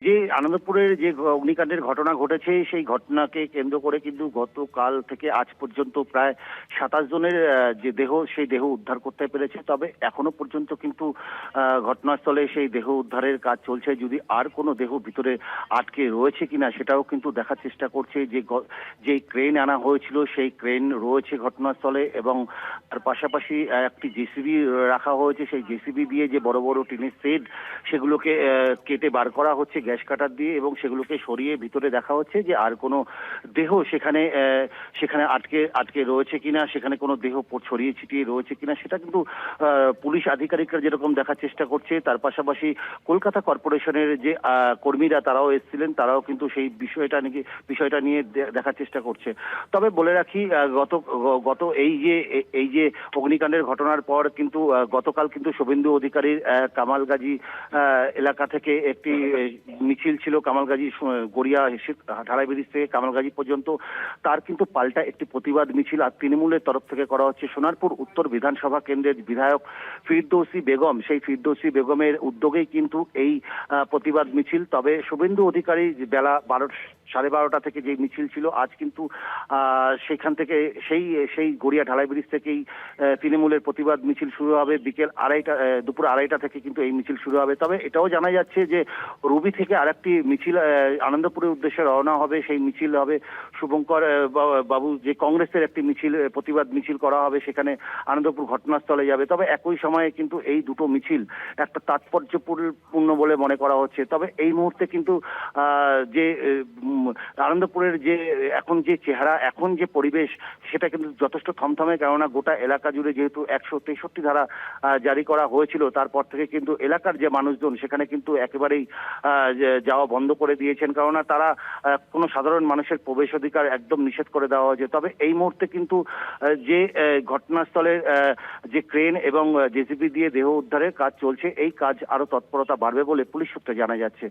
যে আনন্দপুরের যে অগ্নিকাণ্ডের ঘটনা ঘটেছে সেই ঘটনাকে কেন্দ্র করে কিন্তু গতকাল থেকে আজ পর্যন্ত প্রায় 27 জনের যে দেহ সেই দেহ উদ্ধার করতে পেরেছে। তবে এখনো পর্যন্ত কিন্তু ঘটনাস্থলে সেই দেহ উদ্ধারের কাজ চলছে। যদি আর কোনো দেহ ভিতরে আটকে রয়েছে কিনা সেটাও কিন্তু দেখার চেষ্টা করছে। যে ক্রেন আনা হয়েছিল সেই ক্রেন রয়েছে ঘটনাস্থলে এবং তার পাশাপাশি একটি জেসিবি রাখা হয়েছে। সেই জেসিবি দিয়ে যে বড় বড় টিনের শেড সেগুলোকে কেটে বার করা হচ্ছে গ্যাস কাটার দিয়ে এবং সেগুলোকে সরিয়ে ভিতরে দেখা হচ্ছে যে আর কোনো দেহ সেখানে সেখানে আটকে আটকে রয়েছে কিনা, সেখানে কোনো দেহ ছড়িয়ে ছিটিয়ে রয়েছে কিনা সেটা কিন্তু পুলিশ আধিকারিকরা যেরকম দেখার চেষ্টা করছে। তার পাশাপাশি কলকাতা কর্পোরেশনের যে কর্মীরা তারাও এসেছিলেন, তারাও কিন্তু সেই বিষয়টা নিয়ে দেখার চেষ্টা করছে। তবে বলে রাখি গত এই যে অগ্নিকাণ্ডের ঘটনার পর কিন্তু গতকাল কিন্তু শুভেন্দু অধিকারীর কামালগাজী এলাকা থেকে একটি মিছিল ছিল। কামালগাজী গড়িয়া ঢালাই ব্রিজ থেকে কামালগাজী পর্যন্ত তার কিন্তু পাল্টা একটি প্রতিবাদ মিছিল আর তৃণমূলের তরফ থেকে করা হচ্ছে। সোনারপুর উত্তর বিধানসভা কেন্দ্রের বিধায়ক ফিরদৌসী বেগম, সেই ফিরদৌসী বেগমের উদ্যোগেই কিন্তু এই প্রতিবাদ মিছিল। তবে শুভেন্দু অধিকারী বেলা 12:30 থেকে যে মিছিল ছিল আজ কিন্তু সেখান থেকে সেই গড়িয়া ঢালাই ব্রিজ থেকেই তৃণমূলের প্রতিবাদ মিছিল শুরু হবে। দুপুর 2:30 থেকে কিন্তু এই মিছিল শুরু হবে। তবে এটাও জানা যাচ্ছে যে রবি থেকে আরেকটি মিছিল আনন্দপুরের উদ্দেশ্যে রওনা হবে। সেই মিছিল হবে শুভঙ্কর বাবু যে কংগ্রেসের একটি মিছিল, প্রতিবাদ মিছিল করা হবে, সেখানে আনন্দপুর ঘটনাস্থলে যাবে। তবে একই সময়ে কিন্তু এই দুটো মিছিল একটা তাৎপর্যপূর্ণ বলে মনে করা হচ্ছে। তবে এই মুহূর্তে কিন্তু যে আনন্দপুরের যে এখন যে চেহারা, এখন যে পরিবেশ সেটা কিন্তু যথেষ্ট থমথমে। কেননা গোটা এলাকা জুড়ে যেহেতু 163 ধারা জারি করা হয়েছিল, তারপর থেকে কিন্তু এলাকার যে মানুষজন সেখানে কিন্তু একেবারেই যাওয়া বন্ধ করে দিয়েছেন। কেননা তারা কোনো সাধারণ মানুষের প্রবেশ অধিকার একদম নিষেধ করে দেওয়া হয়েছে। তবে এই মুহূর্তে কিন্তু যে ঘটনাস্থলের যে ক্রেন এবং জেসিবি দিয়ে দেহ উদ্ধারের কাজ চলছে, এই কাজ আরো তৎপরতা বাড়বে বলে পুলিশ সূত্রে জানা যাচ্ছে।